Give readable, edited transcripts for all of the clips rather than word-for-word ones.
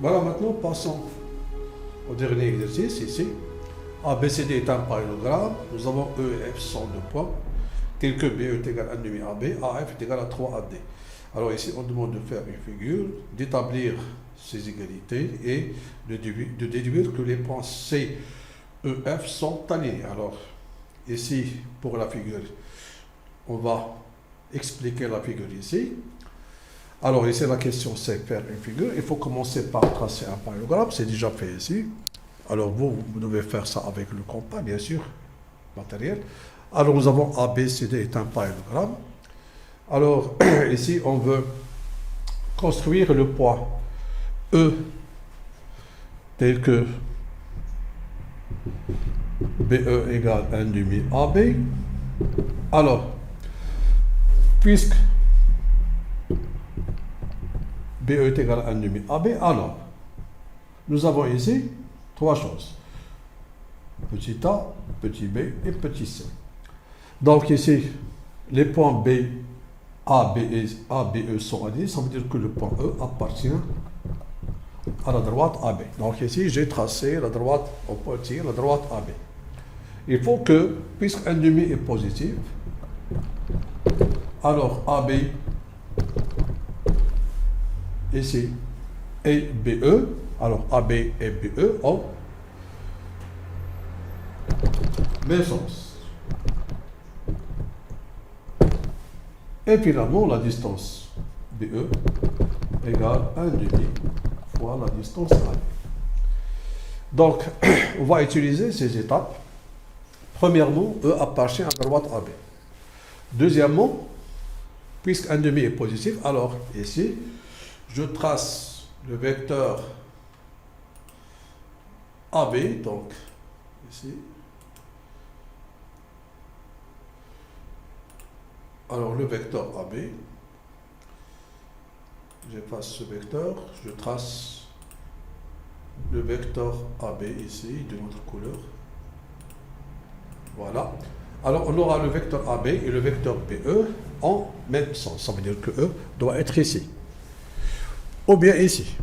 Voilà, maintenant passons au dernier exercice ici. ABCD est un parallélogramme. Nous avons E et F sont deux points. Tel que BE est égal à 1,5 AB, AF est égal à 3AD. Alors ici, on demande de faire une figure, d'établir ces égalités et de déduire que les points C, E, F sont alignés. Alors ici, pour la figure, on va expliquer la figure ici. Alors ici, la question c'est faire une figure. Il faut commencer par tracer un parallélogramme. C'est déjà fait ici. Alors vous devez faire ça avec le compas, bien sûr, matériel. Alors nous avons ABCD est un parallélogramme. Alors ici, on veut construire le point E tel que BE égale 1,5 AB. Alors, puisque BE est égal à 1,5 AB, alors, nous avons ici trois choses. Petit a, petit b et petit c. Donc ici, les points B, A, B, E sont alignés. Ça veut dire que le point E appartient à la droite AB. Donc ici, j'ai tracé la droite, on peut dire la droite AB. Il faut que, puisque 1,5 est positif, alors AB ici et BE, alors AB et BE ont même sens. Et finalement, la distance BE égale 1,5 fois la distance AB. Donc, on va utiliser ces étapes. Premièrement, E appartient à la droite AB. Deuxièmement, puisque 1,5 est positif, alors ici, je trace le vecteur AB, donc ici. Alors le vecteur AB, j'efface ce vecteur, je trace le vecteur AB ici, de notre couleur. Voilà. Alors on aura le vecteur AB et le vecteur BE en même sens. Ça veut dire que E doit être ici. Ou bien ici.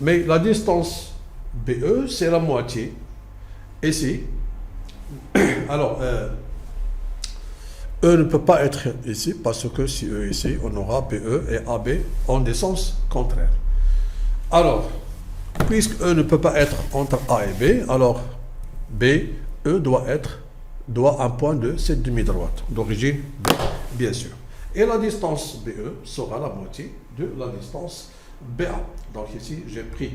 Mais la distance BE, c'est la moitié. Ici. Alors, E ne peut pas être ici, parce que si E est ici, on aura BE et AB en des sens contraires. Alors, puisque E ne peut pas être entre A et B, alors BE doit un point de cette demi-droite, d'origine B, bien sûr. Et la distance BE sera la moitié de la distance BA. Donc ici, j'ai pris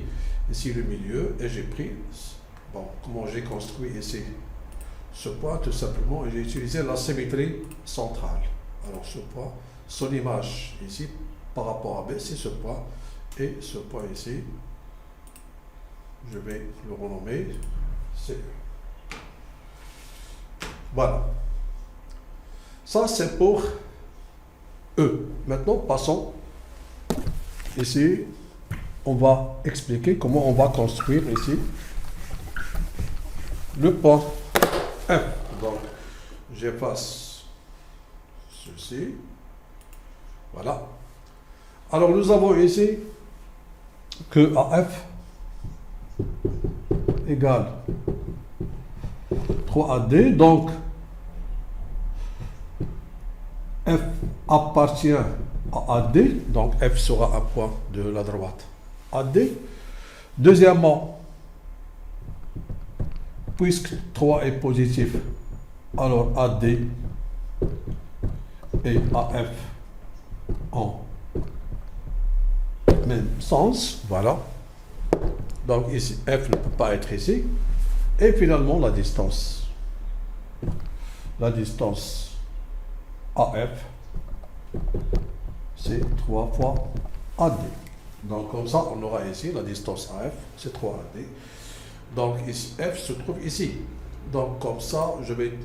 ici le milieu et j'ai pris, bon, comment j'ai construit ici ce point, tout simplement, et j'ai utilisé la symétrie centrale. Alors ce point, son image ici, par rapport à B, c'est ce point, et ce point ici, je vais le renommer, c'est E. Voilà. Ça, c'est pour E. Maintenant, passons ici. On va expliquer comment on va construire ici le point F. Donc, j'efface ceci. Voilà. Alors, nous avons ici que AF égale 3AD. Donc, F appartient à AD. Donc, F sera un point de la droite AD. Deuxièmement, puisque 3 est positif, alors AD et AF en même sens. Voilà. Donc ici, F ne peut pas être ici. Et finalement, la distance AF, c'est 3 fois AD. Donc comme ça, on aura ici la distance AF, c'est 3AD. Donc ici, F se trouve ici. Donc comme ça, je vais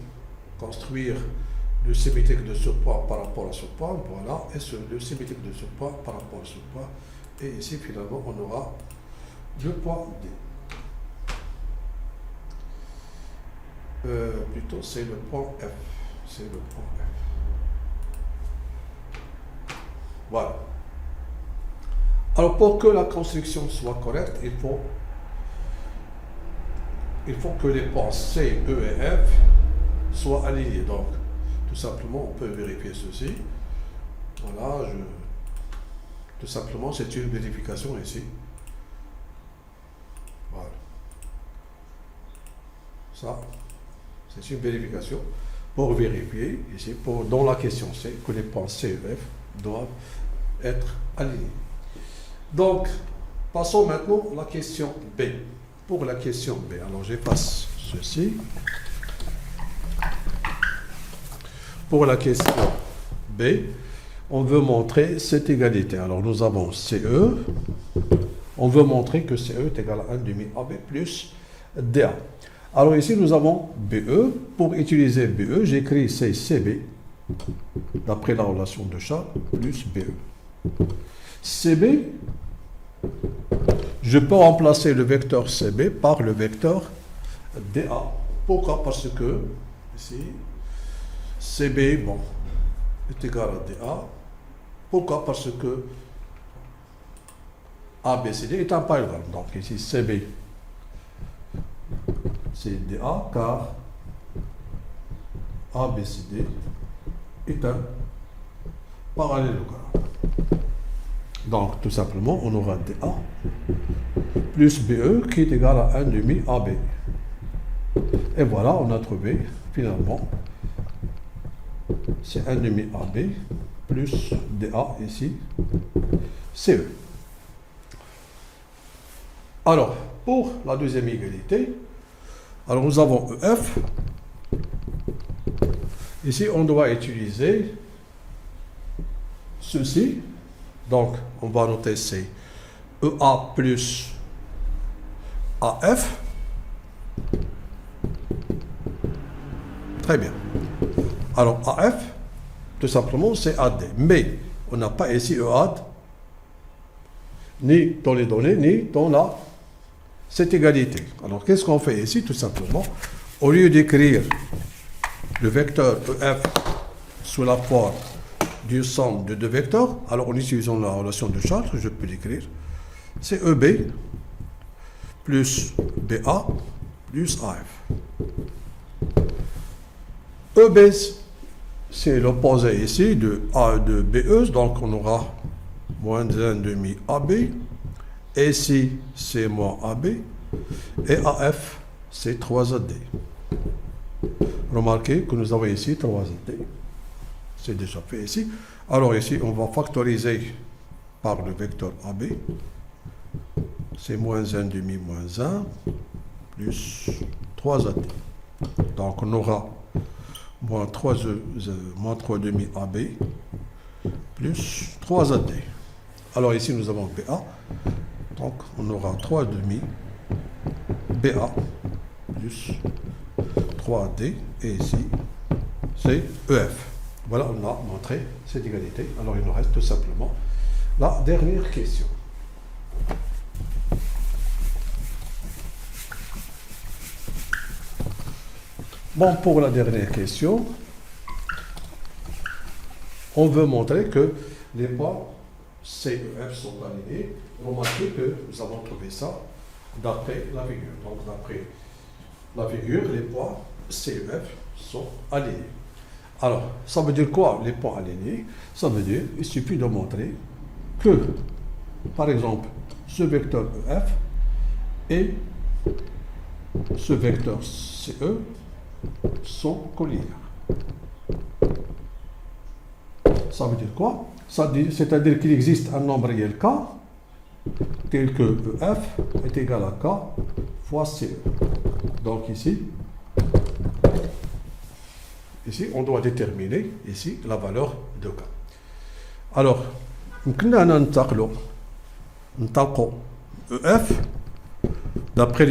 construire le symétrique de ce point par rapport à ce point. Voilà. Et le symétrique de ce point par rapport à ce point. Et ici, finalement, on aura le point D. Plutôt, c'est le point F. C'est le point F. Voilà. Alors, pour que la construction soit correcte, il faut que les points C, E et F soient alignés. Donc, tout simplement, on peut vérifier ceci. Voilà, tout simplement, c'est une vérification ici. Voilà. Ça, c'est une vérification pour vérifier ici, dans la question C, que les points C et F doivent être alignés. Donc, passons maintenant à la question B. Pour la question B, alors j'efface ceci. Pour la question B, on veut montrer cette égalité. Alors nous avons CE. On veut montrer que CE est égal à 1 demi AB plus DA. Alors ici nous avons BE. Pour utiliser BE, j'écris CB d'après la relation de Charles plus BE. CB, je peux remplacer le vecteur CB par le vecteur DA. Pourquoi? Parce que ici, CB bon, est égal à DA. Pourquoi? Parce que ABCD est un parallélogramme. Donc ici, CB, c'est DA, car ABCD est un parallélogramme. Donc, tout simplement, on aura DA plus BE qui est égal à 1 demi AB. Et voilà, on a trouvé, finalement, c'est 1 demi AB plus DA ici, CE. Alors, pour la deuxième égalité, alors nous avons EF. Ici, on doit utiliser ceci. Donc, on va noter c'est EA plus AF. Très bien. Alors, AF, tout simplement, c'est AD. Mais, on n'a pas ici EAD, ni dans les données, ni dans cette égalité. Alors, qu'est-ce qu'on fait ici? Tout simplement, au lieu d'écrire le vecteur EF sous la forme du somme de deux vecteurs, alors en utilisant la relation de Chartres, je peux l'écrire. C'est EB plus BA plus AF. EB, c'est l'opposé ici de BE, donc on aura moins 1 demi AB. Et ici, c'est moins AB. Et AF, c'est 3AD. Remarquez que nous avons ici 3AD. C'est déjà fait ici. Alors ici, on va factoriser par le vecteur AB. C'est moins 1 demi moins 1 plus 3AD. Donc on aura moins 3 demi AB plus 3AD. Alors ici, nous avons BA. Donc on aura 3 demi BA plus 3AD. Et ici, c'est EF. Voilà, on a montré cette égalité. Alors, il nous reste tout simplement la dernière question. Bon, pour la dernière question, on veut montrer que les points C et F sont alignés. Remarquez que nous avons trouvé ça d'après la figure. Donc, d'après la figure, les points C et F sont alignés. Alors, ça veut dire quoi, les points alignés? Ça veut dire, il suffit de montrer que, par exemple, ce vecteur EF et ce vecteur CE sont collinéaires. Ça veut dire quoi? C'est-à-dire qu'il existe un nombre réel K, tel que EF est égal à K fois CE. Donc ici, on doit déterminer ici la valeur de K. Alors, nous EF, d'après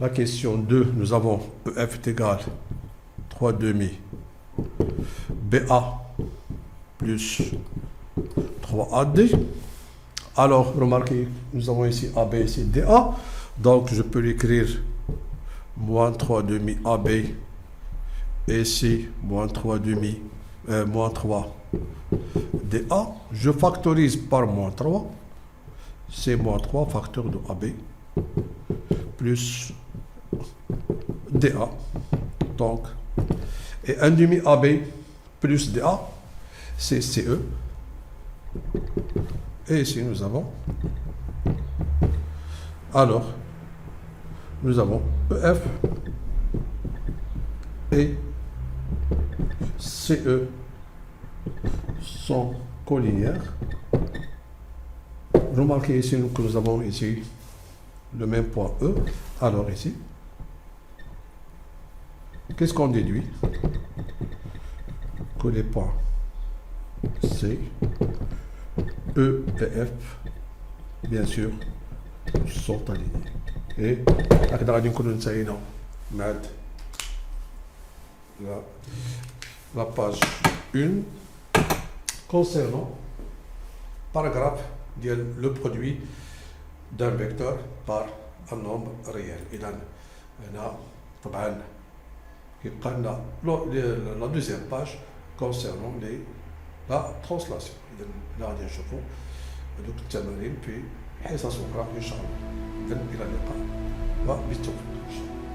la question 2, nous avons EF est égal à 3 demi BA plus 3AD. Alors, remarquez, nous avons ici AB, ici DA. Donc, je peux l'écrire moins 3 demi AB. Et ici, moins 3 demi moins 3 dA. Je factorise par moins 3. C'est moins 3 facteur de AB plus dA. Donc, et 1 demi AB plus dA, c'est CE. Et ici, nous avons, alors, nous avons EF et CE sont collinéaires. Remarquez ici que nous avons ici le même point E. Alors ici, qu'est-ce qu'on déduit? Que les points C, E et F, bien sûr, sont alignés. Et la page 1 concernant paragraphe le produit d'un vecteur par un nombre réel. إذا هنا طبعا يبقى لنا la deuxième page concernant la translation. إذا هنا غادي نشوفوا هذوك التمارين في حصص أخرى إن شاء الله. إذا إلى اللقاء وبالتوفيق إن شاء الله.